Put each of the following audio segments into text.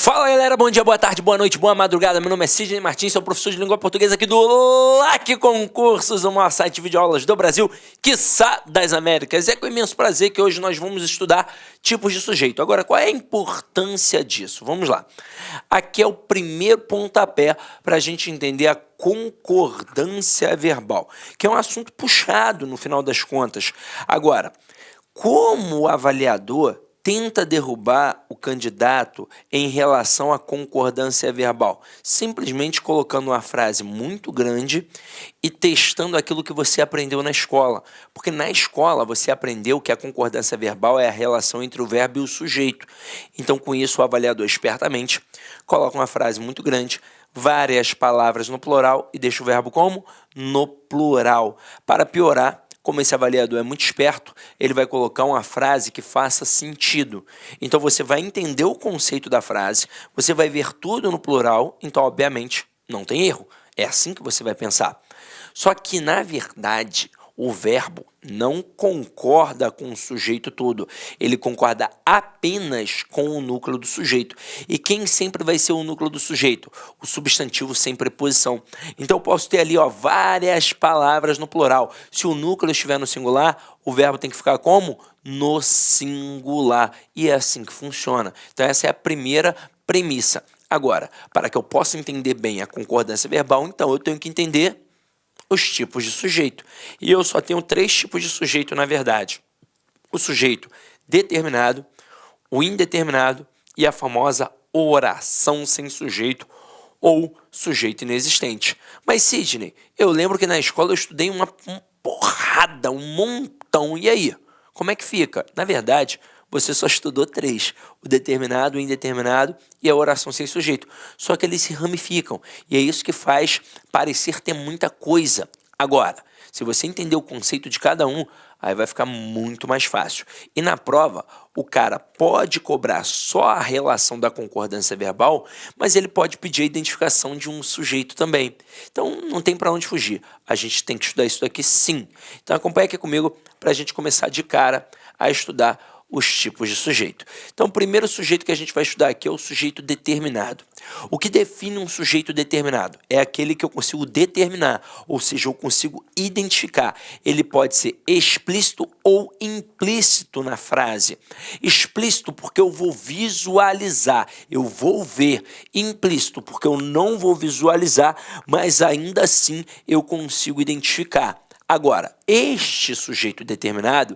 Fala galera, bom dia, boa tarde, boa noite, boa madrugada. Meu nome é Sidney Martins, sou professor de língua portuguesa aqui do LAC Concursos, o maior site de videoaulas do Brasil, quiçá das Américas. É com imenso prazer que hoje nós vamos estudar tipos de sujeito. Agora, qual é a importância disso? Vamos lá. Aqui é o primeiro pontapé para a gente entender a concordância verbal, que é um assunto puxado no final das contas. Agora, como o avaliador tenta derrubar o candidato em relação à concordância verbal? Simplesmente colocando uma frase muito grande e testando aquilo que você aprendeu na escola. Porque na escola você aprendeu que a concordância verbal é a relação entre o verbo e o sujeito. Então, com isso, o avaliador espertamente coloca uma frase muito grande, várias palavras no plural e deixa o verbo como? No plural. Para piorar, como esse avaliador é muito esperto, ele vai colocar uma frase que faça sentido. Então você vai entender o conceito da frase, você vai ver tudo no plural, então obviamente não tem erro. É assim que você vai pensar. Só que na verdade o verbo não concorda com o sujeito todo, ele concorda apenas com o núcleo do sujeito. E quem sempre vai ser o núcleo do sujeito? O substantivo sem preposição. Então eu posso ter ali várias palavras no plural. Se o núcleo estiver no singular, o verbo tem que ficar como? No singular. E é assim que funciona. Então essa é a primeira premissa. Agora, para que eu possa entender bem a concordância verbal, então eu tenho que entender os tipos de sujeito. E eu só tenho 3 tipos de sujeito, na verdade. O sujeito determinado, o indeterminado e a famosa oração sem sujeito ou sujeito inexistente. Mas, Sidney, eu lembro que na escola eu estudei uma porrada, um montão. E aí? Como é que fica? Na verdade, você só estudou 3, o determinado, o indeterminado e a oração sem sujeito. Só que eles se ramificam e é isso que faz parecer ter muita coisa. Agora, se você entender o conceito de cada um, aí vai ficar muito mais fácil. E na prova, o cara pode cobrar só a relação da concordância verbal, mas ele pode pedir a identificação de um sujeito também. Então, não tem para onde fugir. A gente tem que estudar isso daqui sim. Então, acompanha aqui comigo para a gente começar de cara a estudar os tipos de sujeito. Então, o primeiro sujeito que a gente vai estudar aqui é o sujeito determinado. O que define um sujeito determinado? É aquele que eu consigo determinar, ou seja, eu consigo identificar. Ele pode ser explícito ou implícito na frase. Explícito porque eu vou visualizar, eu vou ver. Implícito porque eu não vou visualizar, mas ainda assim eu consigo identificar. Agora, este sujeito determinado,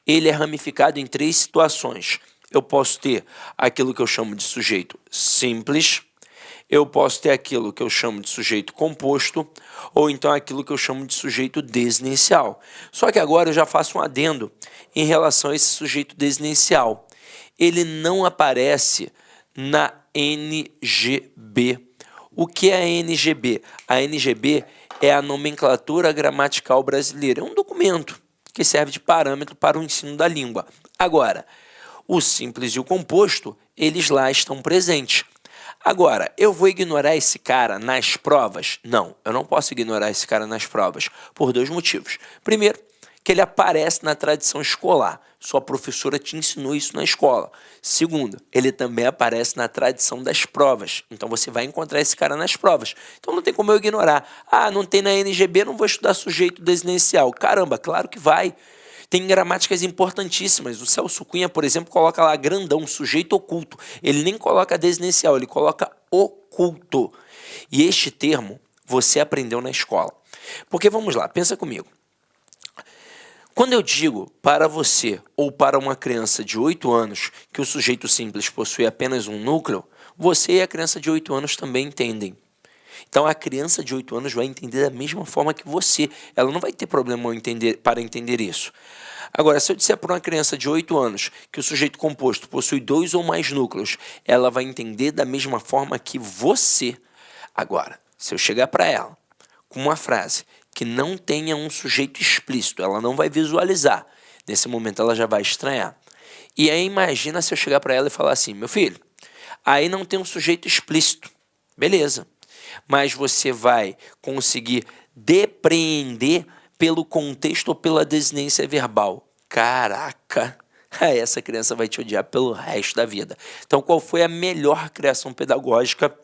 ele é ramificado em 3 situações. Eu posso ter aquilo que eu chamo de sujeito simples, eu posso ter aquilo que eu chamo de sujeito composto, ou então aquilo que eu chamo de sujeito desinicial. Só que agora eu já faço um adendo em relação a esse sujeito desinicial. Ele não aparece na NGB. O que é a NGB? A NGB é a nomenclatura gramatical brasileira. É um documento que serve de parâmetro para o ensino da língua. Agora, o simples e o composto, eles lá estão presentes. Agora, eu vou ignorar esse cara nas provas? Não, eu não posso ignorar esse cara nas provas, por 2 motivos. Primeiro, que ele aparece na tradição escolar. Sua professora te ensinou isso na escola. Segundo, ele também aparece na tradição das provas. Então, você vai encontrar esse cara nas provas. Então, não tem como eu ignorar. Ah, não tem na NGB, não vou estudar sujeito desinicial. Caramba, claro que vai. Tem gramáticas importantíssimas. O Celso Cunha, por exemplo, coloca lá grandão, sujeito oculto. Ele nem coloca desinicial, ele coloca oculto. E este termo você aprendeu na escola. Porque, vamos lá, pensa comigo. Quando eu digo para você ou para uma criança de 8 anos que o sujeito simples possui apenas um núcleo, você e a criança de 8 anos também entendem. Então a criança de 8 anos vai entender da mesma forma que você. Ela não vai ter problema para entender isso. Agora, se eu disser para uma criança de 8 anos que o sujeito composto possui 2 ou mais núcleos, ela vai entender da mesma forma que você. Agora, se eu chegar para ela com uma frase que não tenha um sujeito explícito, ela não vai visualizar. Nesse momento ela já vai estranhar. E aí imagina se eu chegar para ela e falar assim, meu filho, aí não tem um sujeito explícito. Beleza. Mas você vai conseguir depreender pelo contexto ou pela desinência verbal. Caraca, aí essa criança vai te odiar pelo resto da vida. Então, qual foi a melhor criação pedagógica?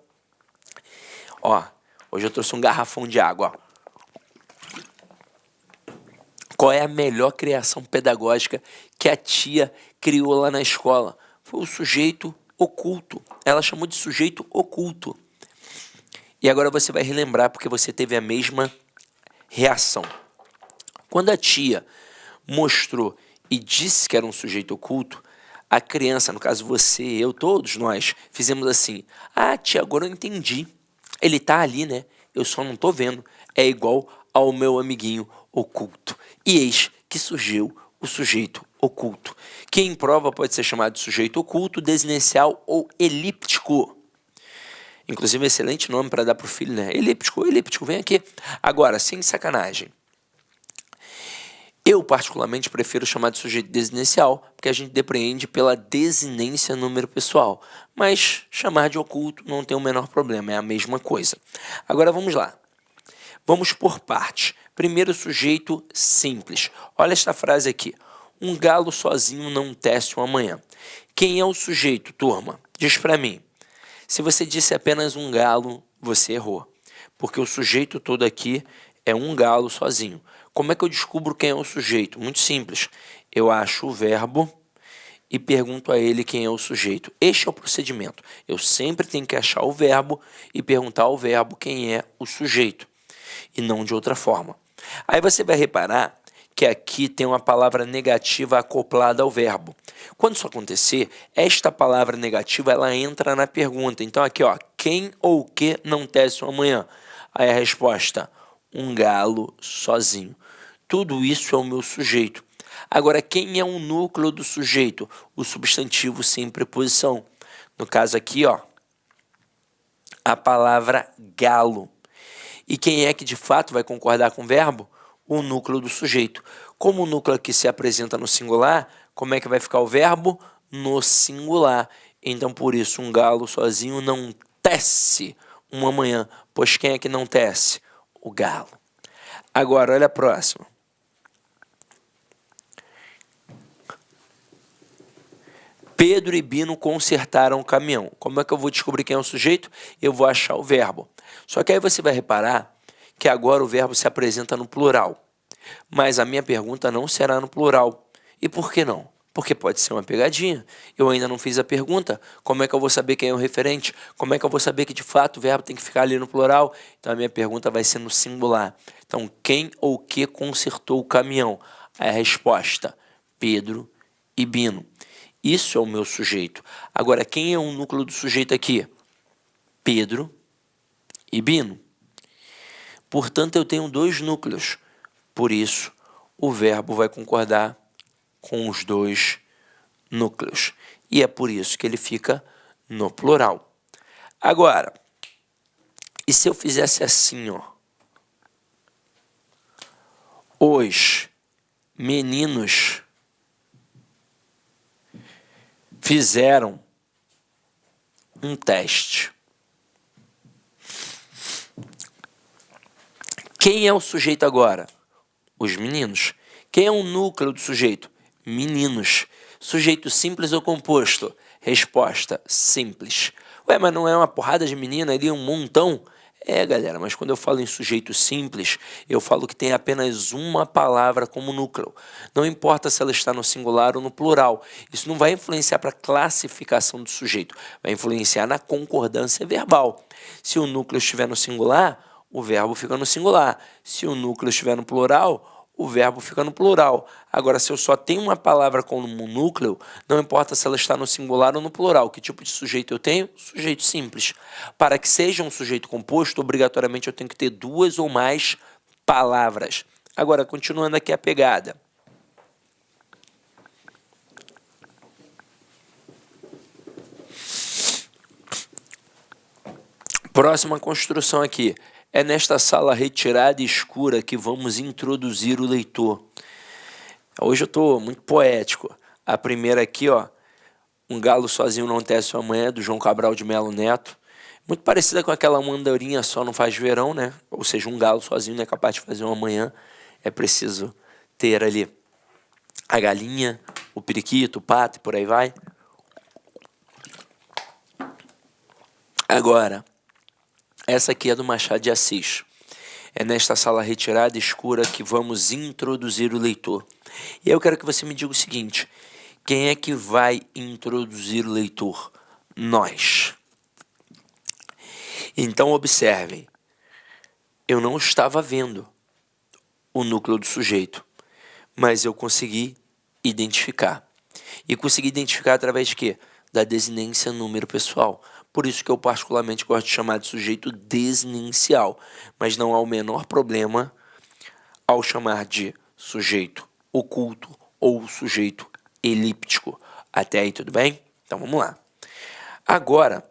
Ó, hoje eu trouxe um garrafão de água, ó. Qual é a melhor criação pedagógica que a tia criou lá na escola? Foi o sujeito oculto. Ela chamou de sujeito oculto. E agora você vai relembrar porque você teve a mesma reação. Quando a tia mostrou e disse que era um sujeito oculto, a criança, no caso você, eu, todos nós, fizemos assim: ah, tia, agora eu entendi. Ele tá ali, né? Eu só não tô vendo. É igual ao meu amiguinho oculto. E eis que surgiu o sujeito oculto, que em prova pode ser chamado de sujeito oculto, desinencial ou elíptico. Inclusive, excelente nome para dar para o filho, né? Elíptico, elíptico, vem aqui. Agora, sem sacanagem. Eu, particularmente, prefiro chamar de sujeito desinencial, porque a gente depreende pela desinência número pessoal. Mas chamar de oculto não tem o menor problema, é a mesma coisa. Agora, vamos lá. Vamos por partes. Primeiro, sujeito simples. Olha esta frase aqui. Um galo sozinho não tece uma manhã. Quem é o sujeito, turma? Diz para mim. Se você disse apenas um galo, você errou. Porque o sujeito todo aqui é um galo sozinho. Como é que eu descubro quem é o sujeito? Muito simples. Eu acho o verbo e pergunto a ele quem é o sujeito. Este é o procedimento. Eu sempre tenho que achar o verbo e perguntar ao verbo quem é o sujeito. E não de outra forma. Aí você vai reparar que aqui tem uma palavra negativa acoplada ao verbo. Quando isso acontecer, esta palavra negativa ela entra na pergunta. Então aqui, ó, quem ou o que não tece amanhã? Aí a resposta, um galo sozinho. Tudo isso é o meu sujeito. Agora, quem é o núcleo do sujeito? O substantivo sem preposição. No caso aqui, ó, a palavra galo. E quem é que de fato vai concordar com o verbo? O núcleo do sujeito. Como o núcleo aqui se apresenta no singular, como é que vai ficar o verbo? No singular. Então, por isso, um galo sozinho não tece uma manhã. Pois quem é que não tece? O galo. Agora, olha a próxima. Pedro e Bino consertaram o caminhão. Como é que eu vou descobrir quem é o sujeito? Eu vou achar o verbo. Só que aí você vai reparar que agora o verbo se apresenta no plural. Mas a minha pergunta não será no plural. E por que não? Porque pode ser uma pegadinha. Eu ainda não fiz a pergunta. Como é que eu vou saber quem é o referente? Como é que eu vou saber que de fato o verbo tem que ficar ali no plural? Então a minha pergunta vai ser no singular. Então, quem ou que consertou o caminhão? Aí a resposta, Pedro e Bino. Isso é o meu sujeito. Agora, quem é o núcleo do sujeito aqui? Pedro e Bino. Portanto, eu tenho dois núcleos. Por isso, o verbo vai concordar com os dois núcleos. E é por isso que ele fica no plural. Agora, e se eu fizesse assim, ó? Os meninos fizeram um teste. Quem é o sujeito agora? Os meninos. Quem é o núcleo do sujeito? Meninos. Sujeito simples ou composto? Resposta, simples. Ué, mas não é uma porrada de menina ali, um montão? É, galera, mas quando eu falo em sujeito simples, eu falo que tem apenas uma palavra como núcleo. Não importa se ela está no singular ou no plural. Isso não vai influenciar para a classificação do sujeito. Vai influenciar na concordância verbal. Se o núcleo estiver no singular, o verbo fica no singular. Se o núcleo estiver no plural, o verbo fica no plural. Agora, se eu só tenho uma palavra como núcleo, não importa se ela está no singular ou no plural. Que tipo de sujeito eu tenho? Sujeito simples. Para que seja um sujeito composto, obrigatoriamente eu tenho que ter duas ou mais palavras. Agora, continuando aqui a pegada. Próxima construção aqui. É nesta sala retirada e escura que vamos introduzir o leitor. Hoje eu estou muito poético. A primeira aqui, ó, Um Galo Sozinho Não Tece Amanhã, do João Cabral de Melo Neto. Muito parecida com aquela Uma Andorinha Só Não Faz Verão, né? Ou seja, um galo sozinho não é capaz de fazer uma manhã. É preciso ter ali a galinha, o periquito, o pato e por aí vai. Agora, essa aqui é do Machado de Assis. É nesta sala retirada e escura que vamos introduzir o leitor. E eu quero que você me diga o seguinte: quem é que vai introduzir o leitor? Nós. Então observem, eu não estava vendo o núcleo do sujeito, mas eu consegui identificar. E consegui identificar através de quê? Da desinência número pessoal. Por isso que eu particularmente gosto de chamar de sujeito desinencial, mas não há o menor problema ao chamar de sujeito oculto ou sujeito elíptico. Até aí tudo bem? Então vamos lá. Agora,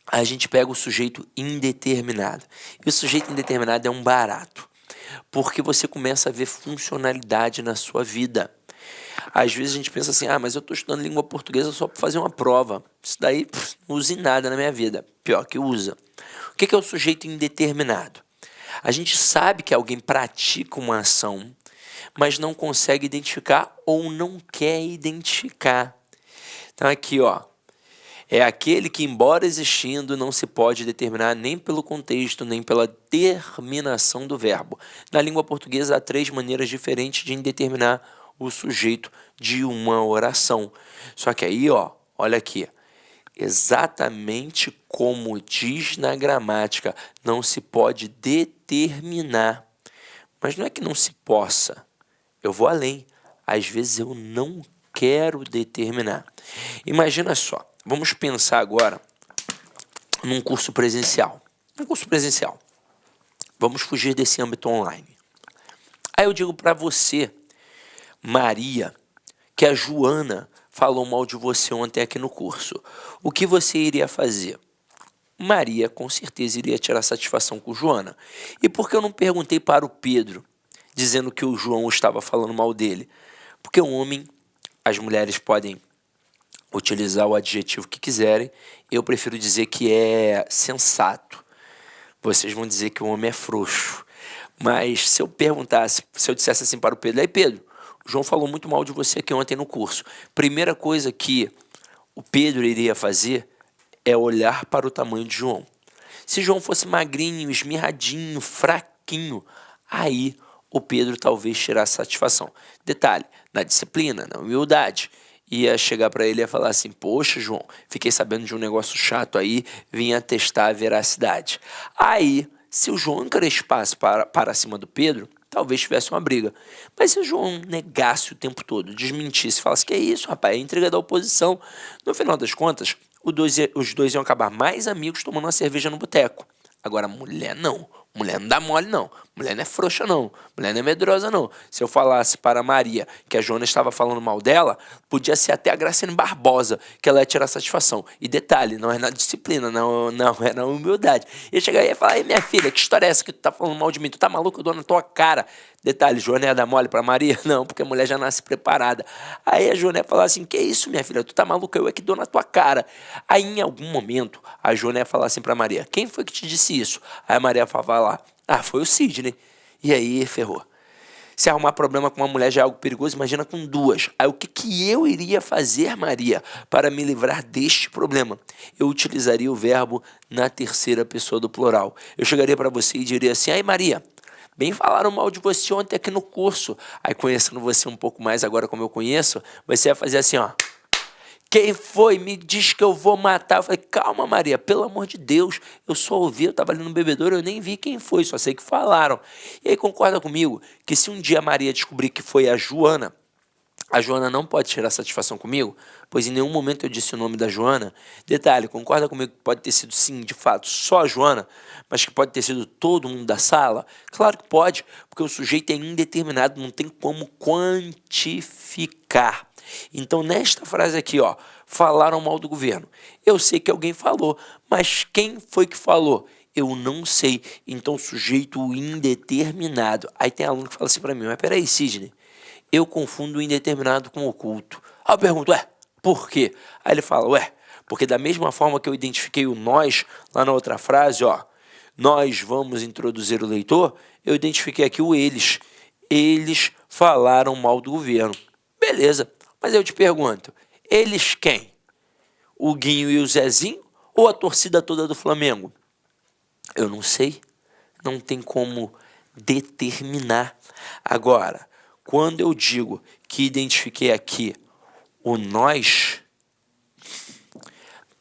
a gente pega o sujeito indeterminado. E o sujeito indeterminado é um barato, porque você começa a ver funcionalidade na sua vida. Às vezes a gente pensa assim, mas eu estou estudando língua portuguesa só para fazer uma prova. Isso daí não usa em nada na minha vida. Pior que usa. O que é o sujeito indeterminado? A gente sabe que alguém pratica uma ação, mas não consegue identificar ou não quer identificar. Então aqui, é aquele que, embora existindo, não se pode determinar nem pelo contexto, nem pela terminação do verbo. Na língua portuguesa há 3 maneiras diferentes de indeterminar o sujeito de uma oração. Só que aí, olha aqui, exatamente como diz na gramática, não se pode determinar. Mas não é que não se possa, eu vou além. Às vezes eu não quero determinar. Imagina só, vamos pensar agora num curso presencial. Vamos fugir desse âmbito online. Aí eu digo para você, Maria, que a Joana falou mal de você ontem aqui no curso. O que você iria fazer? Maria com certeza iria tirar satisfação com Joana. E por que eu não perguntei para o Pedro, dizendo que o João estava falando mal dele? Porque o homem, as mulheres podem utilizar o adjetivo que quiserem, eu prefiro dizer que é sensato. Vocês vão dizer que o homem é frouxo. Mas se eu perguntasse, se eu dissesse assim para o Pedro, aí Pedro, o João falou muito mal de você aqui ontem no curso. Primeira coisa que o Pedro iria fazer é olhar para o tamanho de João. Se João fosse magrinho, esmirradinho, fraquinho, aí o Pedro talvez tirasse satisfação. Detalhe, na disciplina, na humildade, ia chegar para ele e ia falar assim, poxa João, fiquei sabendo de um negócio chato aí, vinha testar a veracidade. Aí, se o João encrespasse para cima do Pedro, talvez tivesse uma briga. Mas se o João negasse o tempo todo, desmentisse, falasse que é isso, rapaz, é intriga da oposição, no final das contas, os dois iam acabar mais amigos tomando uma cerveja no boteco. Agora, mulher não. Mulher não dá mole, não. Mulher não é frouxa, não. Mulher não é medrosa, não. Se eu falasse para Maria que a Joana estava falando mal dela, podia ser até a Graciane Barbosa, que ela ia tirar satisfação. E detalhe, não é na disciplina, não é na humildade. Ia chegar e ia falar, minha filha, que história é essa que tu tá falando mal de mim? Tu tá maluco? Eu dou na tua cara. Detalhe, Joana ia dar mole para Maria? Não, porque a mulher já nasce preparada. Aí a Joana ia falar assim, que isso, minha filha? Tu tá maluca? Eu é que dou na tua cara. Aí, em algum momento, a Joana ia falar assim para Maria, quem foi que te disse isso? Aí a Maria falava lá, foi o Sidney. E aí, ferrou. Se arrumar problema com uma mulher já é algo perigoso, imagina com 2. Aí o que eu iria fazer, Maria, para me livrar deste problema? Eu utilizaria o verbo na terceira pessoa do plural. Eu chegaria para você e diria assim, aí Maria, bem falaram mal de você ontem aqui no curso. Aí conhecendo você um pouco mais agora como eu conheço, você ia fazer assim, quem foi? Me diz que eu vou matar. Eu falei, calma Maria, pelo amor de Deus, eu só ouvi, eu estava ali no bebedouro, eu nem vi quem foi, só sei que falaram. E aí concorda comigo que se um dia a Maria descobrir que foi a Joana não pode tirar satisfação comigo, pois em nenhum momento eu disse o nome da Joana. Detalhe, concorda comigo que pode ter sido sim, de fato, só a Joana, mas que pode ter sido todo mundo da sala? Claro que pode, porque o sujeito é indeterminado, não tem como quantificar. Então, nesta frase aqui, falaram mal do governo. Eu sei que alguém falou, mas quem foi que falou? Eu não sei. Então, sujeito indeterminado. Aí tem aluno que fala assim para mim, mas peraí, Sidney, eu confundo o indeterminado com o oculto. Aí eu pergunto, por quê? Aí ele fala, porque da mesma forma que eu identifiquei o nós, lá na outra frase, nós vamos introduzir o leitor, eu identifiquei aqui o eles. Eles falaram mal do governo. Beleza. Mas eu te pergunto, eles quem? O Guinho e o Zezinho ou a torcida toda do Flamengo? Eu não sei, não tem como determinar. Agora, quando eu digo que identifiquei aqui o nós,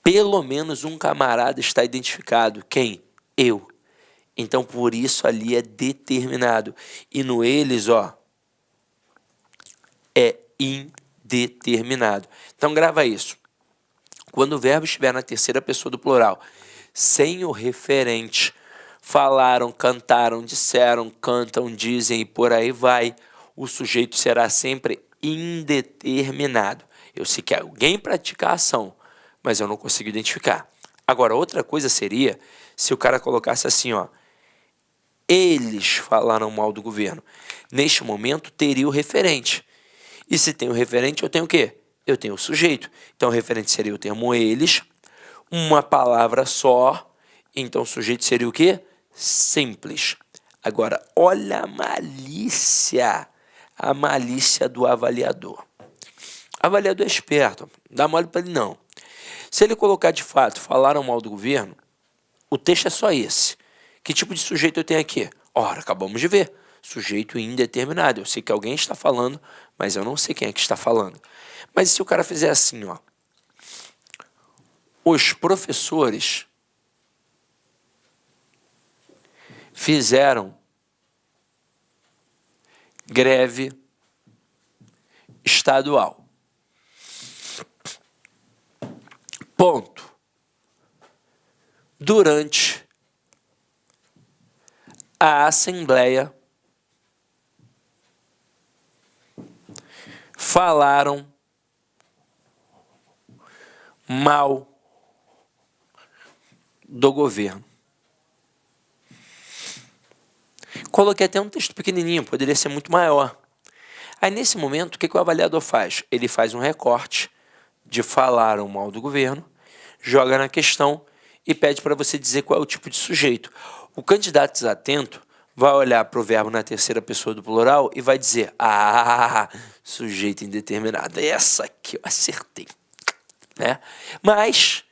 pelo menos um camarada está identificado. Quem? Eu. Então, por isso ali é determinado. E no eles, ó, é indeterminado. Então, grava isso. Quando o verbo estiver na terceira pessoa do plural, sem o referente, falaram, cantaram, disseram, cantam, dizem e por aí vai, o sujeito será sempre indeterminado. Eu sei que alguém pratica a ação, mas eu não consigo identificar. Agora, outra coisa seria se o cara colocasse assim, ó, eles falaram mal do governo. Neste momento, teria o referente. E se tem o referente, eu tenho o quê? Eu tenho o sujeito. Então, o referente seria o termo eles, uma palavra só. Então, o sujeito seria o quê? Simples. Agora, olha a malícia do avaliador. O avaliador é esperto, não dá mole para ele não. Se ele colocar de fato, falaram mal do governo, o texto é só esse. Que tipo de sujeito eu tenho aqui? Ora, acabamos de ver. Sujeito indeterminado. Eu sei que alguém está falando, mas eu não sei quem é que está falando. Mas e se o cara fizer assim, ó? Os professores fizeram greve estadual. Ponto. Durante a Assembleia, falaram mal do governo. Coloquei até um texto pequenininho, poderia ser muito maior. Aí, nesse momento, o que o avaliador faz? Ele faz um recorte de falaram mal do governo, joga na questão e pede para você dizer qual é o tipo de sujeito. O candidato desatento vai olhar para o verbo na terceira pessoa do plural e vai dizer, sujeito indeterminado. Essa aqui eu acertei. Né? Mas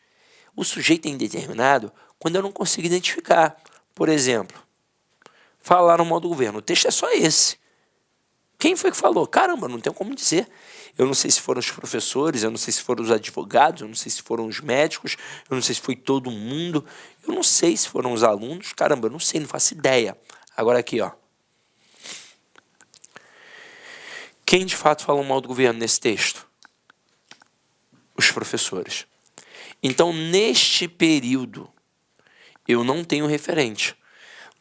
o sujeito é indeterminado quando eu não consigo identificar. Por exemplo, falaram mal do governo. O texto é só esse. Quem foi que falou? Caramba, não tenho como dizer. Eu não sei se foram os professores, eu não sei se foram os advogados, eu não sei se foram os médicos, eu não sei se foi todo mundo, eu não sei se foram os alunos. Caramba, eu não sei, não faço ideia. Agora aqui, ó. Quem de fato falou mal do governo nesse texto? Os professores. Então, neste período, eu não tenho referente,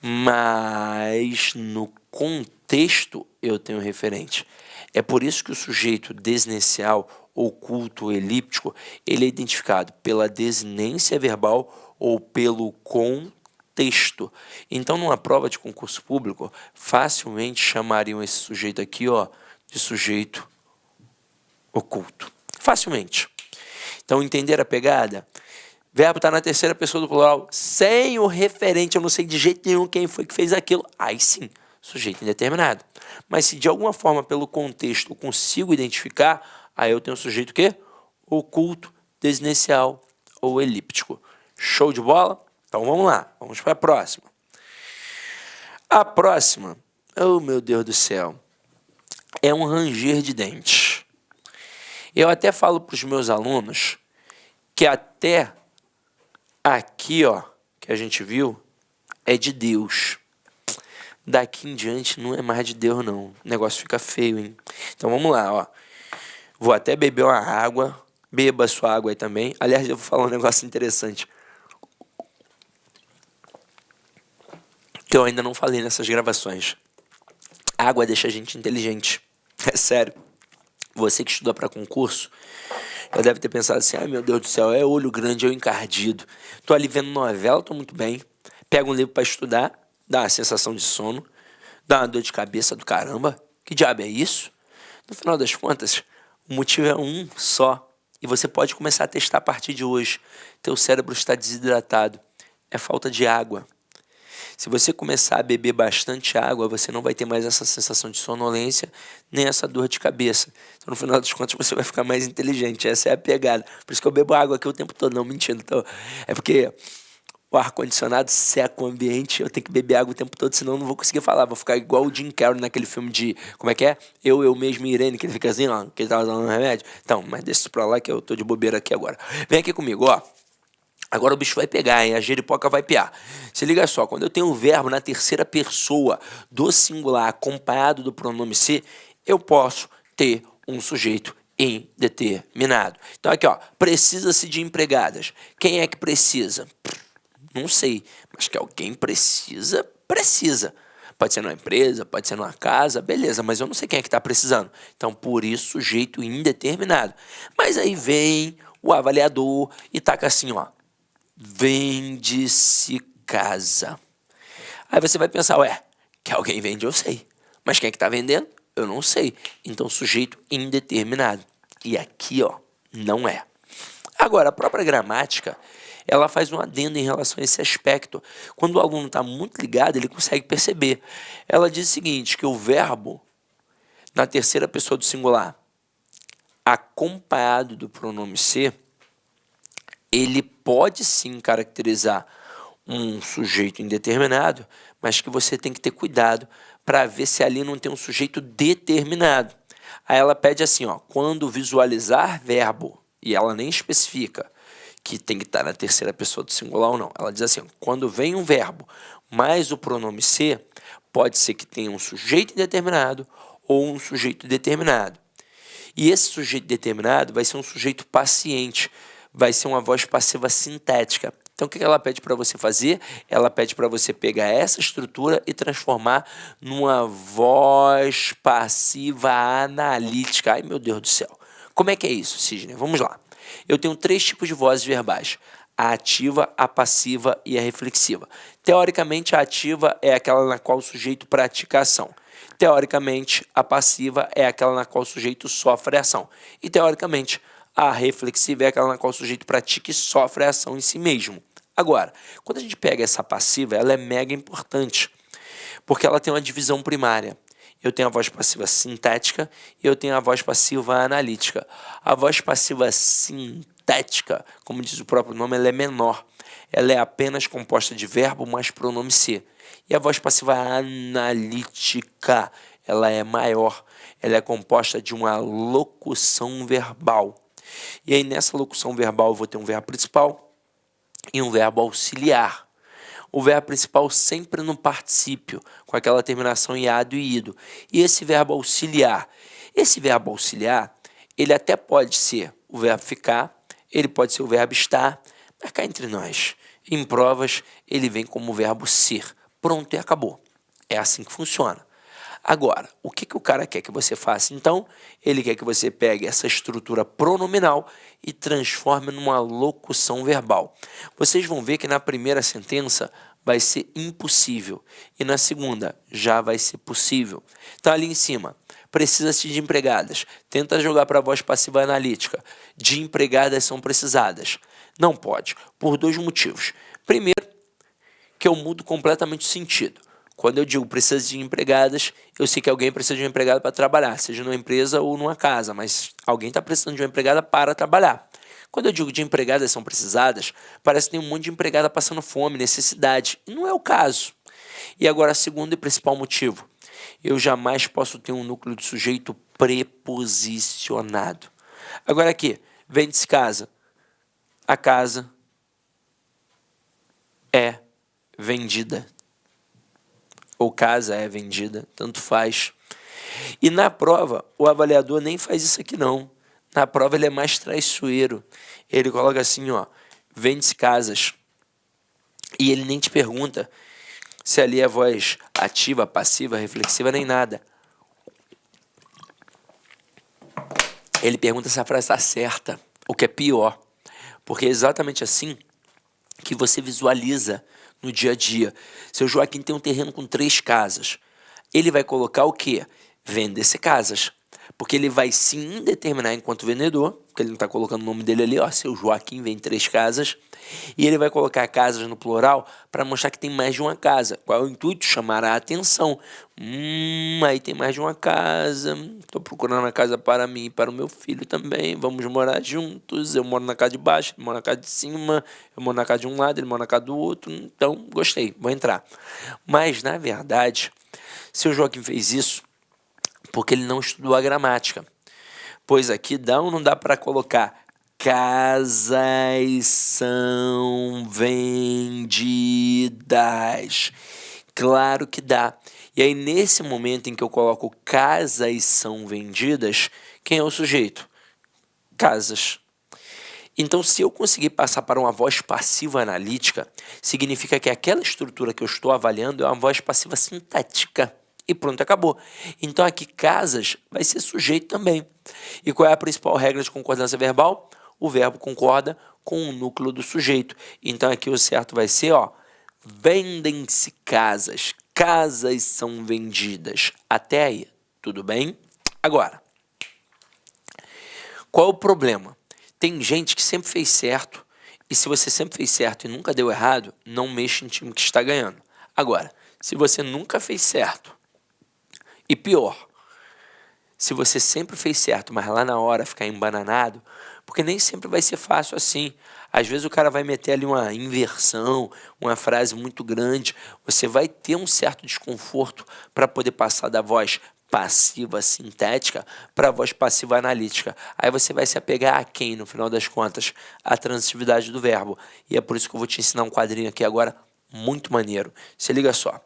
mas no contexto eu tenho referente. É por isso que o sujeito desinencial, oculto, elíptico, ele é identificado pela desinência verbal ou pelo contexto. Então, numa prova de concurso público, facilmente chamariam esse sujeito aqui, ó, de sujeito oculto. Facilmente. Então, entender a pegada? Verbo está na terceira pessoa do plural, sem o referente, eu não sei de jeito nenhum quem foi que fez aquilo. Aí sim, sujeito indeterminado. Mas se de alguma forma, pelo contexto, eu consigo identificar, aí eu tenho um sujeito o quê? Oculto, desinencial ou elíptico. Show de bola? Então vamos lá, vamos para a próxima. A próxima, oh meu Deus do céu, é um ranger de dentes. Eu até falo para os meus alunos que até aqui, ó, que a gente viu, é de Deus. Daqui em diante não é mais de Deus, não. O negócio fica feio, hein? Então vamos lá, ó. Vou até beber uma água. Beba a sua água aí também. Aliás, eu vou falar um negócio interessante que eu ainda não falei nessas gravações. A água deixa a gente inteligente. É sério. Você que estuda para concurso, já deve ter pensado assim, ai meu Deus do céu, é olho grande, é encardido. Tô ali vendo novela, tô muito bem. Pego um livro para estudar, dá uma sensação de sono, dá uma dor de cabeça do caramba. Que diabo é isso? No final das contas, o motivo é um só. E você pode começar a testar a partir de hoje. Teu cérebro está desidratado. É falta de água. Se você começar a beber bastante água, você não vai ter mais essa sensação de sonolência, nem essa dor de cabeça. Então, no final das contas, você vai ficar mais inteligente. Essa é a pegada. Por isso que eu bebo água aqui o tempo todo, não mentindo. Então, é porque o ar-condicionado seca o ambiente, eu tenho que beber água o tempo todo, senão eu não vou conseguir falar. Vou ficar igual o Jim Carrey naquele filme de... Como é que é? Eu mesmo e Irene, que ele fica assim, ó, que ele tava dando um remédio. Então, mas deixa isso pra lá que eu tô de bobeira aqui agora. Vem aqui comigo, ó. Agora o bicho vai pegar, hein? A jeripoca vai piar. Se liga só, quando eu tenho o verbo na terceira pessoa do singular acompanhado do pronome ser, eu posso ter um sujeito indeterminado. Então aqui, ó, precisa-se de empregadas. Quem é que precisa? Não sei, mas que alguém precisa, precisa. Pode ser numa empresa, pode ser numa casa, beleza, mas eu não sei quem é que está precisando. Então, por isso, sujeito indeterminado. Mas aí vem o avaliador e taca assim, ó. Vende-se casa. Aí você vai pensar, ué, que alguém vende eu sei. Mas quem é que está vendendo? Eu não sei. Então, sujeito indeterminado. E aqui, ó, não é. Agora, a própria gramática, ela faz um adendo em relação a esse aspecto. Quando o aluno está muito ligado, ele consegue perceber. Ela diz o seguinte, que o verbo, na terceira pessoa do singular, acompanhado do pronome ser, ele pode sim caracterizar um sujeito indeterminado, mas que você tem que ter cuidado para ver se ali não tem um sujeito determinado. Aí ela pede assim, ó, quando visualizar verbo, e ela nem especifica que tem que estar na terceira pessoa do singular ou não. Ela diz assim, ó, quando vem um verbo mais o pronome ser, pode ser que tenha um sujeito indeterminado ou um sujeito determinado. E esse sujeito determinado vai ser um sujeito paciente, vai ser uma voz passiva sintética. Então, o que ela pede para você fazer? Ela pede para você pegar essa estrutura e transformar numa voz passiva analítica. Ai, meu Deus do céu. Como é que é isso, Sidney? Vamos lá. Eu tenho 3 tipos de vozes verbais. A ativa, a passiva e a reflexiva. Teoricamente, a ativa é aquela na qual o sujeito pratica a ação. Teoricamente, a passiva é aquela na qual o sujeito sofre a ação. E, teoricamente, a reflexiva é aquela na qual o sujeito pratica e sofre a ação em si mesmo. Agora, quando a gente pega essa passiva, ela é mega importante, porque ela tem uma divisão primária. Eu tenho a voz passiva sintética e eu tenho a voz passiva analítica. A voz passiva sintética, como diz o próprio nome, ela é menor. Ela é apenas composta de verbo mais pronome ser. E a voz passiva analítica, ela é maior. Ela é composta de uma locução verbal. E aí, nessa locução verbal, eu vou ter um verbo principal e um verbo auxiliar. O verbo principal sempre no particípio, com aquela terminação em ado e ido. E esse verbo auxiliar? Esse verbo auxiliar, ele até pode ser o verbo ficar, ele pode ser o verbo estar, mas cá entre nós, em provas, ele vem como o verbo ser. Pronto, e acabou. É assim que funciona. Agora, o que o cara quer que você faça? Então, ele quer que você pegue essa estrutura pronominal e transforme numa locução verbal. Vocês vão ver que na primeira sentença vai ser impossível e na segunda já vai ser possível. Então, ali em cima, precisa-se de empregadas. Tenta jogar para a voz passiva analítica. De empregadas são precisadas. Não pode, por 2 motivos. Primeiro, que eu mudo completamente o sentido. Quando eu digo precisa de empregadas, eu sei que alguém precisa de uma empregada para trabalhar, seja numa empresa ou numa casa, mas alguém está precisando de uma empregada para trabalhar. Quando eu digo de empregadas são precisadas, parece que tem um monte de empregada passando fome, necessidade. E não é o caso. E agora, segundo e principal motivo, eu jamais posso ter um núcleo de sujeito preposicionado. Agora aqui, vende-se casa. A casa é vendida. Ou casa é vendida, tanto faz. E na prova, o avaliador nem faz isso aqui não. Na prova ele é mais traiçoeiro. Ele coloca assim, ó, vende-se casas. E ele nem te pergunta se ali é voz ativa, passiva, reflexiva, nem nada. Ele pergunta se a frase está certa, o que é pior. Porque é exatamente assim que você visualiza no dia a dia. Seu Joaquim tem um terreno com 3 casas. Ele vai colocar o quê? Vender-se casas. porque ele vai se indeterminar enquanto vendedor, porque ele não está colocando o nome dele ali, ó, seu Joaquim vem 3 casas, e ele vai colocar casas no plural para mostrar que tem mais de uma casa. Qual é o intuito? Chamar a atenção. Aí tem mais de uma casa, estou procurando a casa para mim e para o meu filho também, vamos morar juntos, eu moro na casa de baixo, ele mora na casa de cima, eu moro na casa de um lado, ele mora na casa do outro, então gostei, vou entrar. Mas, na verdade, seu Joaquim fez isso porque ele não estudou a gramática. Pois aqui dá ou não dá para colocar casas são vendidas? Claro que dá. E aí, nesse momento em que eu coloco casas são vendidas, quem é o sujeito? Casas. Então, se eu conseguir passar para uma voz passiva analítica, significa que aquela estrutura que eu estou avaliando é uma voz passiva sintática. E pronto, acabou. Então, aqui, casas vai ser sujeito também. E qual é a principal regra de concordância verbal? O verbo concorda com o núcleo do sujeito. Então, aqui o certo vai ser, ó, vendem-se casas. Casas são vendidas. Até aí, tudo bem? Agora, qual é o problema? Tem gente que sempre fez certo, e se você sempre fez certo e nunca deu errado, não mexa em time que está ganhando. Agora, se você nunca fez certo, e pior, se você sempre fez certo, mas lá na hora ficar embananado, porque nem sempre vai ser fácil assim. Às vezes o cara vai meter ali uma inversão, uma frase muito grande, você vai ter um certo desconforto para poder passar da voz passiva sintética para a voz passiva analítica. Aí você vai se apegar a quem, no final das contas? A transitividade do verbo. E é por isso que eu vou te ensinar um quadrinho aqui agora muito maneiro. Se liga só.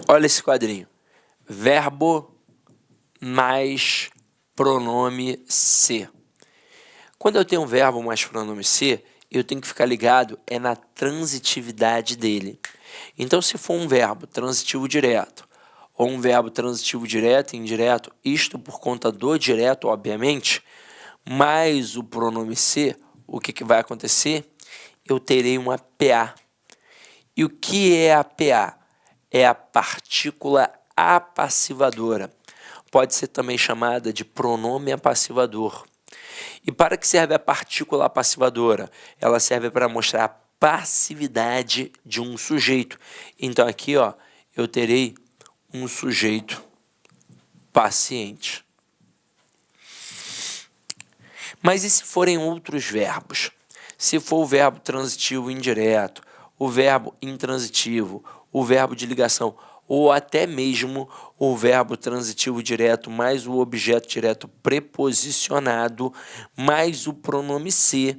Olha esse quadrinho. Verbo mais pronome ser. Quando eu tenho um verbo mais pronome ser, eu tenho que ficar ligado na transitividade dele. Então, se for um verbo transitivo direto, ou um verbo transitivo direto e indireto, isto por conta do direto, obviamente, mais o pronome ser, o que vai acontecer? Eu terei uma PA. E o que é a PA? É a partícula apassivadora. Pode ser também chamada de pronome apassivador. E para que serve a partícula apassivadora? Ela serve para mostrar a passividade de um sujeito. Então aqui, ó, eu terei um sujeito paciente. Mas e se forem outros verbos? Se for o verbo transitivo indireto, o verbo intransitivo, o verbo de ligação, ou até mesmo o verbo transitivo direto mais o objeto direto preposicionado mais o pronome ser.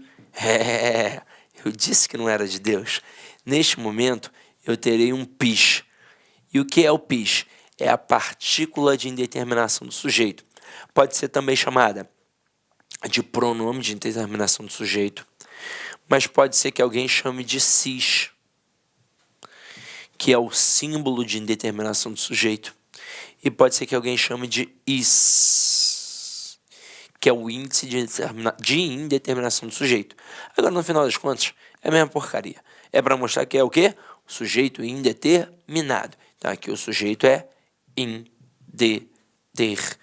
Eu disse que não era de Deus. Neste momento, eu terei um PIS. E o que é o PIS? É a partícula de indeterminação do sujeito. Pode ser também chamada de pronome de indeterminação do sujeito, mas pode ser que alguém chame de cis, que é o símbolo de indeterminação do sujeito, e pode ser que alguém chame de is, que é o índice de indeterminação do sujeito. Agora, no final das contas, é a mesma porcaria. É para mostrar que é o quê? O sujeito indeterminado. Então, aqui o sujeito é indeterminado.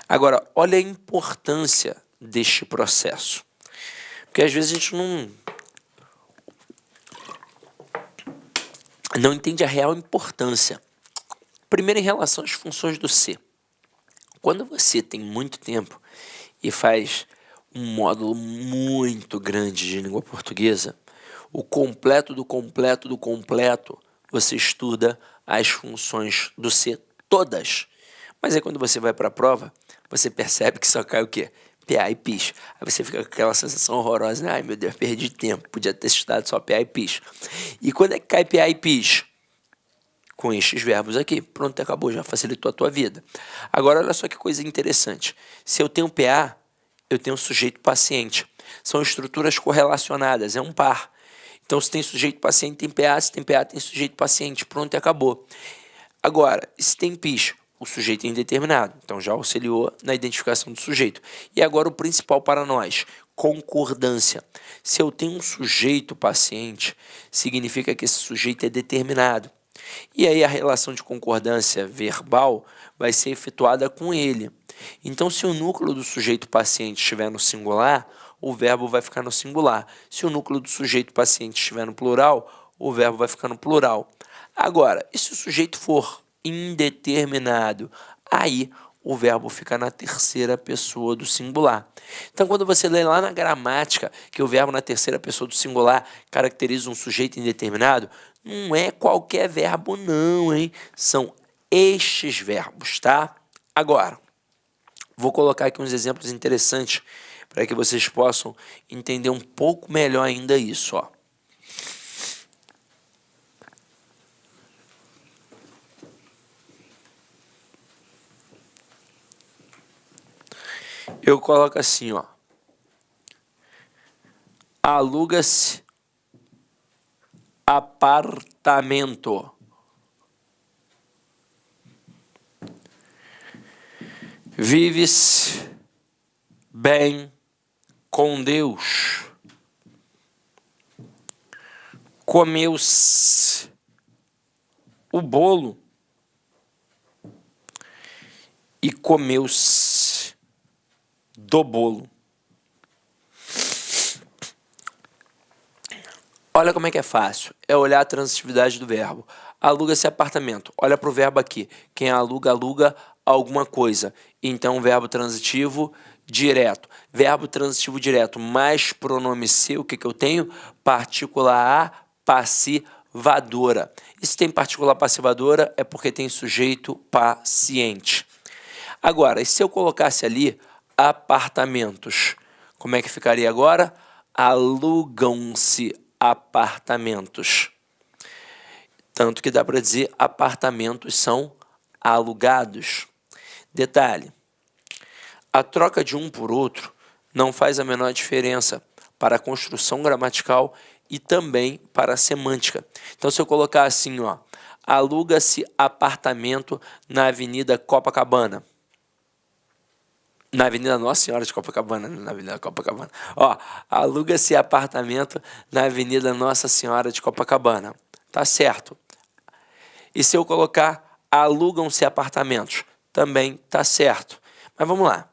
Agora, olha a importância deste processo. Porque às vezes a gente não entende a real importância. Primeiro, em relação às funções do ser. Quando você tem muito tempo e faz um módulo muito grande de língua portuguesa, o completo do completo do completo, você estuda as funções do ser todas. Mas aí quando você vai para a prova, você percebe que só cai o quê? PA e PIS. Aí você fica com aquela sensação horrorosa, né? Ai meu Deus, perdi tempo, podia ter estudado só PA e PIS. E quando é que cai PA e PIS? Com estes verbos aqui. Pronto, acabou, já facilitou a tua vida. Agora olha só que coisa interessante. Se eu tenho PA, eu tenho sujeito paciente. São estruturas correlacionadas, é um par. Então se tem sujeito paciente, tem PA, se tem PA, tem sujeito paciente. Pronto, acabou. Agora, se tem PIS, o sujeito é indeterminado. Então já auxiliou na identificação do sujeito. E agora o principal para nós. concordância. Se eu tenho um sujeito paciente, significa que esse sujeito é determinado. E aí a relação de concordância verbal vai ser efetuada com ele. Então, se o núcleo do sujeito paciente estiver no singular, o verbo vai ficar no singular. Se o núcleo do sujeito paciente estiver no plural, o verbo vai ficar no plural. Agora, e se o sujeito for indeterminado? Aí o verbo fica na terceira pessoa do singular. Então, quando você lê lá na gramática que o verbo na terceira pessoa do singular caracteriza um sujeito indeterminado, não é qualquer verbo não, hein? São estes verbos, tá? Agora, vou colocar aqui uns exemplos interessantes para que vocês possam entender um pouco melhor ainda isso, ó. Eu coloco assim, ó. Aluga-se apartamento. Vive-se bem com Deus. Comeu-se o bolo e comeu-se do bolo. Olha como é que é fácil. É olhar a transitividade do verbo. Aluga-se apartamento. Olha para o verbo aqui. Quem aluga, aluga alguma coisa. Então, verbo transitivo direto. Verbo transitivo direto mais pronome ser, o que eu tenho? Partícula A passivadora. E se tem partícula passivadora é porque tem sujeito paciente. Agora, e se eu colocasse ali apartamentos? Como é que ficaria agora? Alugam-se apartamentos. Tanto que dá para dizer apartamentos são alugados. Detalhe, a troca de um por outro não faz a menor diferença para a construção gramatical e também para a semântica. Então, se eu colocar assim, ó, aluga-se apartamento na Avenida Copacabana. Na Avenida Nossa Senhora de Copacabana, na Avenida Copacabana. Ó, aluga-se apartamento na Avenida Nossa Senhora de Copacabana. Tá certo. E se eu colocar alugam-se apartamentos? Também tá certo. Mas vamos lá.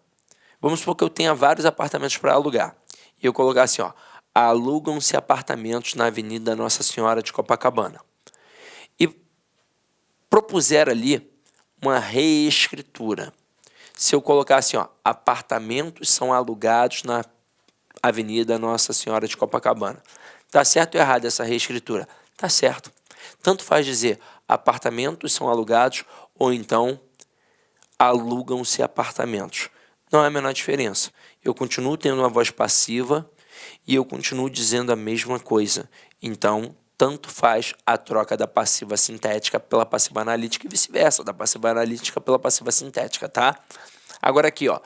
Vamos supor que eu tenha vários apartamentos para alugar. E eu colocar assim, ó, alugam-se apartamentos na Avenida Nossa Senhora de Copacabana. E propuser ali uma reescritura. Se eu colocar assim, ó, apartamentos são alugados na Avenida Nossa Senhora de Copacabana. Tá certo ou errado essa reescritura? Tá certo. Tanto faz dizer apartamentos são alugados ou então alugam-se apartamentos. Não é a menor diferença. Eu continuo tendo uma voz passiva e eu continuo dizendo a mesma coisa. Então, tanto faz a troca da passiva sintética pela passiva analítica e vice-versa, da passiva analítica pela passiva sintética, tá? Agora aqui, ó,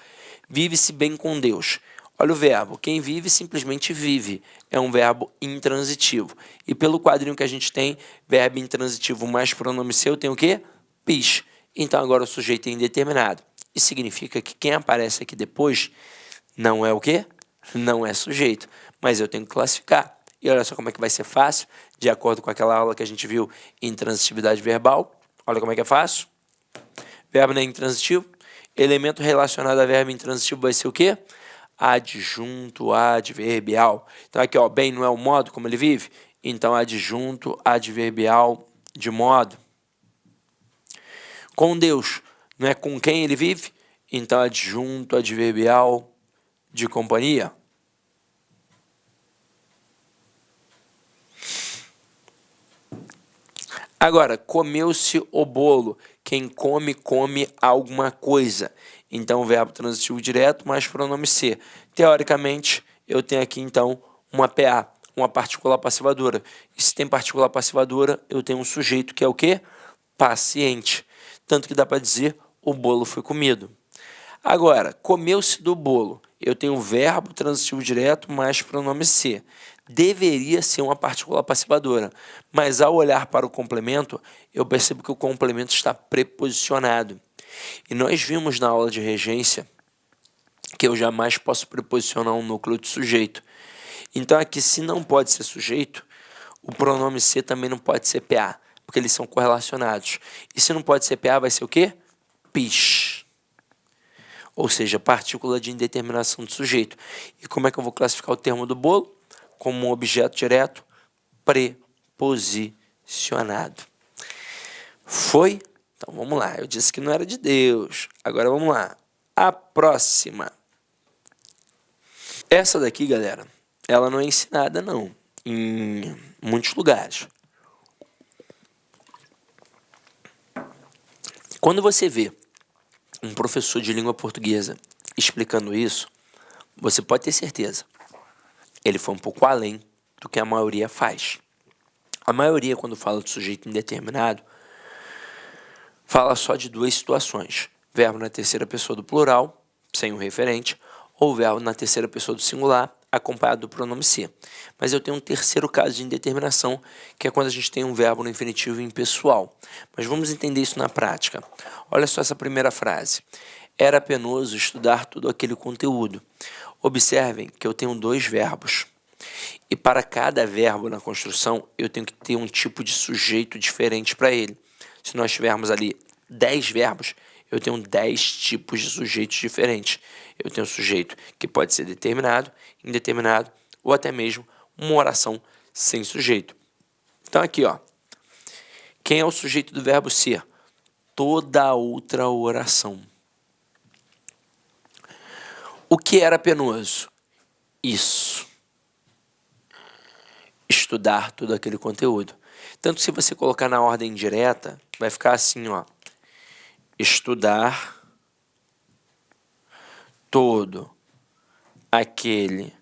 vive-se bem com Deus. Olha o verbo, quem vive simplesmente vive, é um verbo intransitivo. E pelo quadrinho que a gente tem, verbo intransitivo mais pronome seu tem o quê? Pis. Então agora o sujeito é indeterminado. Isso significa que quem aparece aqui depois não é o quê? Não é sujeito, mas eu tenho que classificar. E olha só como é que vai ser fácil, de acordo com aquela aula que a gente viu em transitividade verbal. Olha como é que é fácil. Verbo não é intransitivo. Elemento relacionado a verbo intransitivo vai ser o quê? Adjunto adverbial. Então aqui, ó, bem não é o modo como ele vive? Então adjunto adverbial de modo. Com Deus, não é com quem ele vive? Então adjunto adverbial de companhia. Agora, comeu-se o bolo. Quem come, come alguma coisa. Então, verbo transitivo direto mais pronome ser. Teoricamente, eu tenho aqui, então, uma PA, uma partícula passivadora. E se tem partícula passivadora, eu tenho um sujeito que é o quê? Paciente. Tanto que dá para dizer, o bolo foi comido. Agora, comeu-se do bolo. Eu tenho o verbo transitivo direto mais pronome ser. Deveria ser uma partícula passivadora, mas ao olhar para o complemento, eu percebo que o complemento está preposicionado. E nós vimos na aula de regência que eu jamais posso preposicionar um núcleo de sujeito. Então aqui, se não pode ser sujeito, o pronome ser também não pode ser PA, porque eles são correlacionados. E se não pode ser PA, vai ser o quê? PIS. Ou seja, partícula de indeterminação do sujeito. E como é que eu vou classificar o termo do bolo? Como um objeto direto preposicionado. Foi? Então vamos lá. Eu disse que não era de Deus. Agora vamos lá. A próxima. Essa daqui, galera, ela não é ensinada, não, em muitos lugares. Quando você vê um professor de língua portuguesa explicando isso, você pode ter certeza. Ele foi um pouco além do que a maioria faz. A maioria, quando fala de sujeito indeterminado, fala só de duas situações. Verbo na terceira pessoa do plural, sem o referente, ou verbo na terceira pessoa do singular, acompanhado do pronome ser. Mas eu tenho um terceiro caso de indeterminação, que é quando a gente tem um verbo no infinitivo impessoal. Mas vamos entender isso na prática. Olha só essa primeira frase. Era penoso estudar todo aquele conteúdo. Observem que eu tenho dois verbos. E para cada verbo na construção, eu tenho que ter um tipo de sujeito diferente para ele. Se nós tivermos ali 10 verbos, eu tenho 10 tipos de sujeitos diferentes. Eu tenho um sujeito que pode ser determinado, indeterminado, ou até mesmo uma oração sem sujeito. Então aqui, ó, quem é o sujeito do verbo ser? Toda outra oração. O que era penoso? Isso. Estudar todo aquele conteúdo. Tanto que se você colocar na ordem direta, vai ficar assim, ó. Estudar todo aquele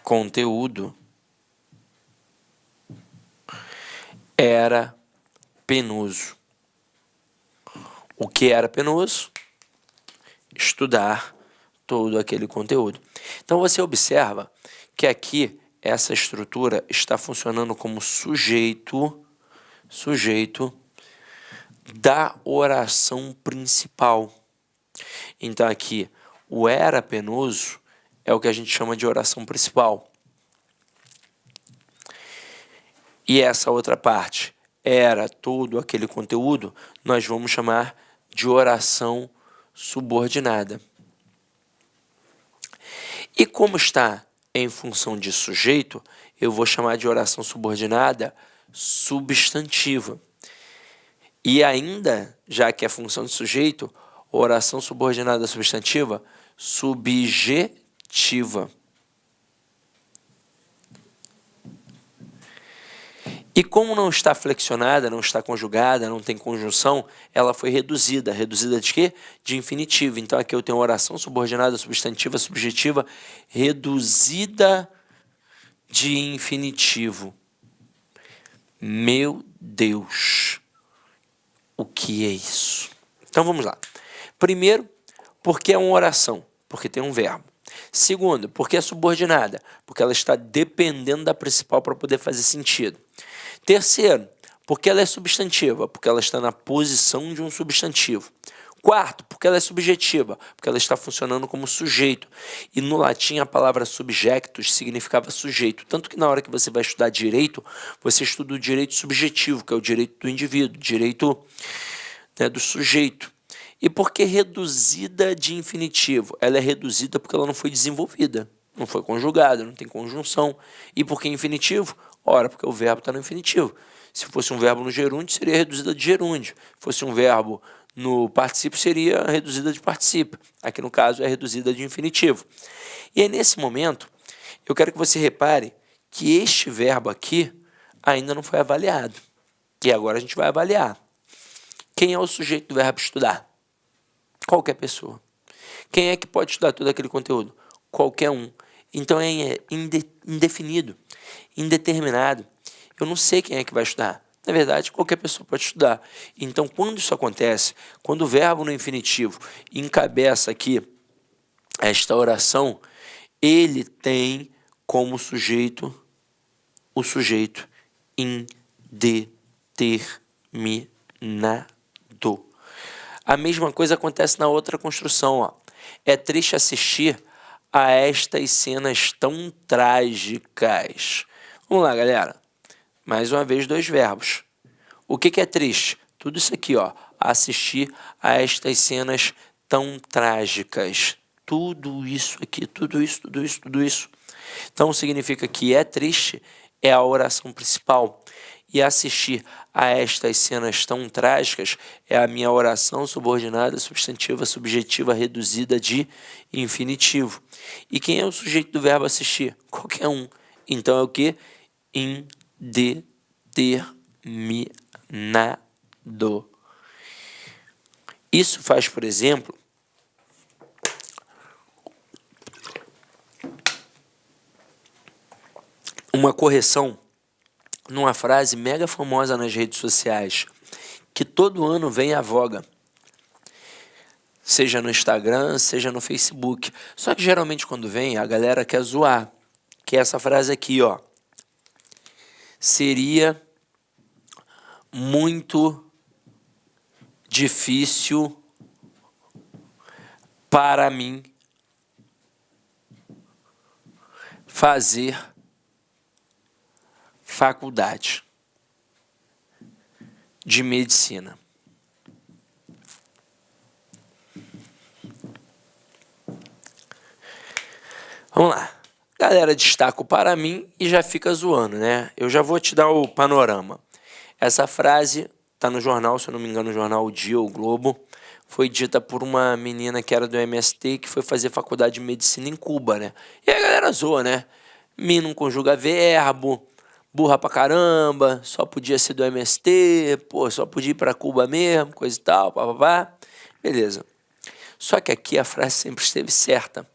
conteúdo era penoso. O que era penoso? Estudar todo aquele conteúdo. Então você observa que aqui essa estrutura está funcionando como sujeito da oração principal. Então aqui, o era penoso é o que a gente chama de oração principal. E essa outra parte, era todo aquele conteúdo, nós vamos chamar de oração subordinada. E como está em função de sujeito, eu vou chamar de oração subordinada substantiva. E ainda, já que é função de sujeito, oração subordinada substantiva subjetiva. E como não está flexionada, não está conjugada, não tem conjunção, ela foi reduzida. Reduzida de quê? De infinitivo. Então aqui eu tenho oração subordinada substantiva subjetiva reduzida de infinitivo. Meu Deus, o que é isso? Então vamos lá. Primeiro, porque é uma oração, porque tem um verbo. Segundo, porque é subordinada, porque ela está dependendo da principal para poder fazer sentido. Terceiro, porque ela é substantiva, porque ela está na posição de um substantivo. Quarto, porque ela é subjetiva, porque ela está funcionando como sujeito. E no latim a palavra subjectus significava sujeito. Tanto que na hora que você vai estudar direito, você estuda o direito subjetivo, que é o direito do indivíduo, direito, né, do sujeito. E por que reduzida de infinitivo? Ela é reduzida porque ela não foi desenvolvida, não foi conjugada, não tem conjunção. E por que infinitivo? Ora, porque o verbo está no infinitivo. Se fosse um verbo no gerúndio, seria reduzida de gerúndio. Se fosse um verbo no particípio, seria reduzida de particípio. Aqui, no caso, é reduzida de infinitivo. E aí, nesse momento, eu quero que você repare que este verbo aqui ainda não foi avaliado. E agora a gente vai avaliar. Quem é o sujeito do verbo estudar? Qualquer pessoa. Quem é que pode estudar todo aquele conteúdo? Qualquer um. Então é indefinido, indeterminado. Eu não sei quem é que vai estudar. Na verdade, qualquer pessoa pode estudar. Então, quando isso acontece, quando o verbo no infinitivo encabeça aqui esta oração, ele tem como sujeito o sujeito indeterminado. A mesma coisa acontece na outra construção, ó. É triste assistir a estas cenas tão trágicas. Vamos lá, galera. Mais uma vez, 2 verbos. O que é triste? Tudo isso aqui, ó. Assistir a estas cenas tão trágicas. Tudo isso aqui, tudo isso, tudo isso, tudo isso. Então, significa que é triste é a oração principal. E assistir a estas cenas tão trágicas é a minha oração subordinada, substantiva, subjetiva, reduzida de infinitivo. E quem é o sujeito do verbo assistir? Qualquer um. Então é o que? Indeterminado. Isso faz, por exemplo, uma correção numa frase mega famosa nas redes sociais, que todo ano vem à voga, seja no Instagram, seja no Facebook. Só que geralmente quando vem, a galera quer zoar, que é essa frase aqui, ó. Seria muito difícil para mim fazer faculdade de medicina. Vamos lá. Galera, destaca o para mim e já fica zoando, né? Eu já vou te dar o panorama. Essa frase está no jornal, se eu não me engano, no jornal O Dia ou Globo. Foi dita por uma menina que era do MST que foi fazer faculdade de medicina em Cuba, né? E a galera zoa, né? Mi não conjuga verbo, burra pra caramba, só podia ser do MST, pô, só podia ir pra Cuba mesmo, coisa e tal, papapá. Beleza. Só que aqui a frase sempre esteve certa.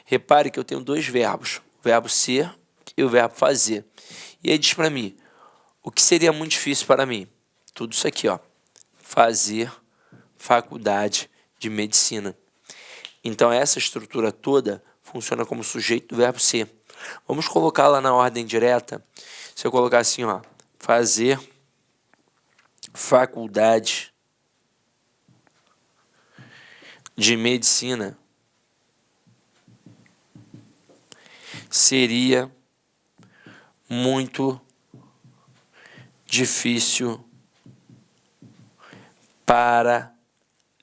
Repare que eu tenho 2 verbos, o verbo ser e o verbo fazer. E aí diz para mim, o que seria muito difícil para mim? Tudo isso aqui, ó. Fazer faculdade de medicina. Então essa estrutura toda funciona como sujeito do verbo ser. Vamos colocá-la na ordem direta. Se eu colocar assim, ó, fazer faculdade de medicina seria muito difícil para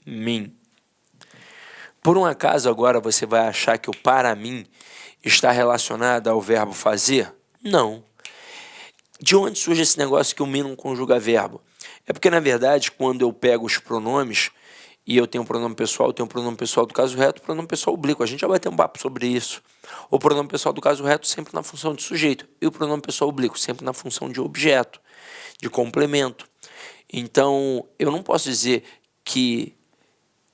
mim. Por um acaso agora você vai achar que o para mim está relacionado ao verbo fazer? Não. De onde surge esse negócio que o mim não conjuga verbo? É porque, na verdade, quando eu pego os pronomes, e eu tenho um pronome pessoal, eu tenho um pronome pessoal do caso reto, pronome pessoal oblíquo. A gente já vai ter um papo sobre isso. O pronome pessoal do caso reto sempre na função de sujeito, e o pronome pessoal oblíquo sempre na função de objeto, de complemento. Então, eu não posso dizer que...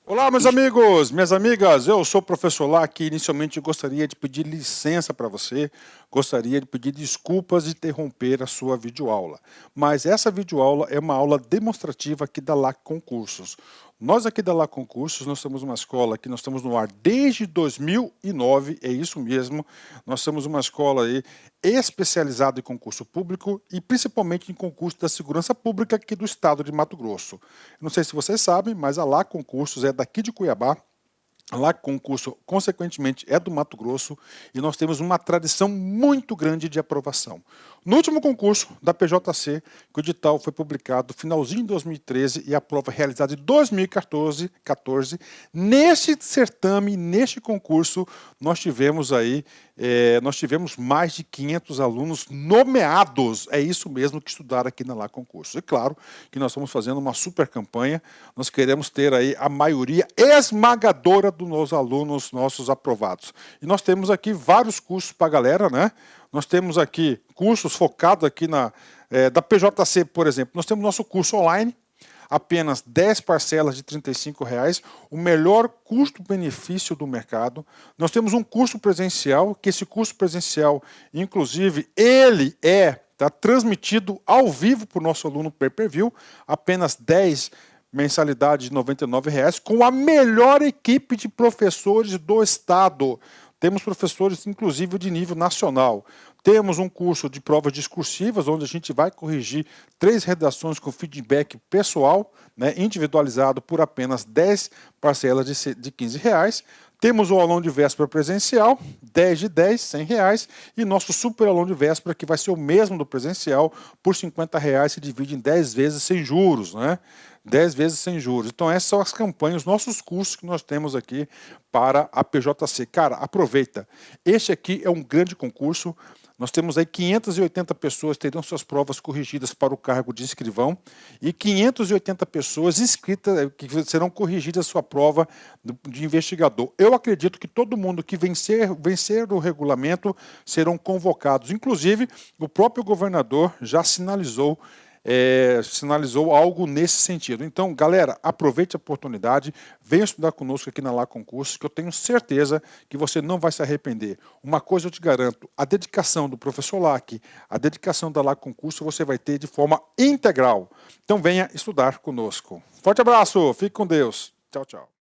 Olá, meus amigos, minhas amigas, eu sou o professor Lá, que inicialmente gostaria de pedir licença para você, gostaria de pedir desculpas de interromper a sua videoaula. Mas essa videoaula é uma aula demonstrativa aqui da LAC Concursos. Nós aqui da LAC Concursos, nós temos uma escola que nós estamos no ar desde 2009, é isso mesmo, nós somos uma escola aí especializada em concurso público e principalmente em concurso da segurança pública aqui do estado de Mato Grosso. Não sei se vocês sabem, mas a LAC Concursos é daqui de Cuiabá. Lá concurso, consequentemente, é do Mato Grosso e nós temos uma tradição muito grande de aprovação. No último concurso da PJC, que o edital foi publicado no finalzinho de 2013 e a prova realizada em 2014, neste certame, neste concurso, nós tivemos mais de 500 alunos nomeados. É isso mesmo que estudaram aqui na Lá Concurso. E claro que nós estamos fazendo uma super campanha, nós queremos ter aí a maioria esmagadora dos alunos nossos aprovados. E nós temos aqui vários cursos para a galera, né? Nós temos aqui cursos focados aqui da PJC, por exemplo. Nós temos nosso curso online, apenas 10 parcelas de R$ 35,00, o melhor custo-benefício do mercado. Nós temos um curso presencial, que esse curso presencial, inclusive, ele está transmitido ao vivo para o nosso aluno pay-per-view, apenas 10 mensalidade de R$ 99,00, com a melhor equipe de professores do estado. Temos professores, inclusive, de nível nacional. Temos um curso de provas discursivas, onde a gente vai corrigir 3 redações com feedback pessoal, né, individualizado por apenas 10 parcelas de R$ 15,00. Temos o aulão de véspera presencial, 10 de 10, R$100, e nosso super aulão de véspera, que vai ser o mesmo do presencial, por R$50, se divide em 10 vezes sem juros, né? 10 vezes sem juros. Então essas são as campanhas, os nossos cursos que nós temos aqui para a PJC. Cara, aproveita. Este aqui é um grande concurso. Nós temos aí 580 pessoas que terão suas provas corrigidas para o cargo de escrivão e 580 pessoas inscritas que serão corrigidas a sua prova de investigador. Eu acredito que todo mundo que vencer o regulamento serão convocados. Inclusive, o próprio governador já sinalizou algo nesse sentido. Então, galera, aproveite a oportunidade, venha estudar conosco aqui na Lá Concursos, que eu tenho certeza que você não vai se arrepender. Uma coisa eu te garanto, a dedicação do professor Lac, a dedicação da Lá Concurso você vai ter de forma integral. Então venha estudar conosco. Forte abraço, fique com Deus. Tchau, tchau.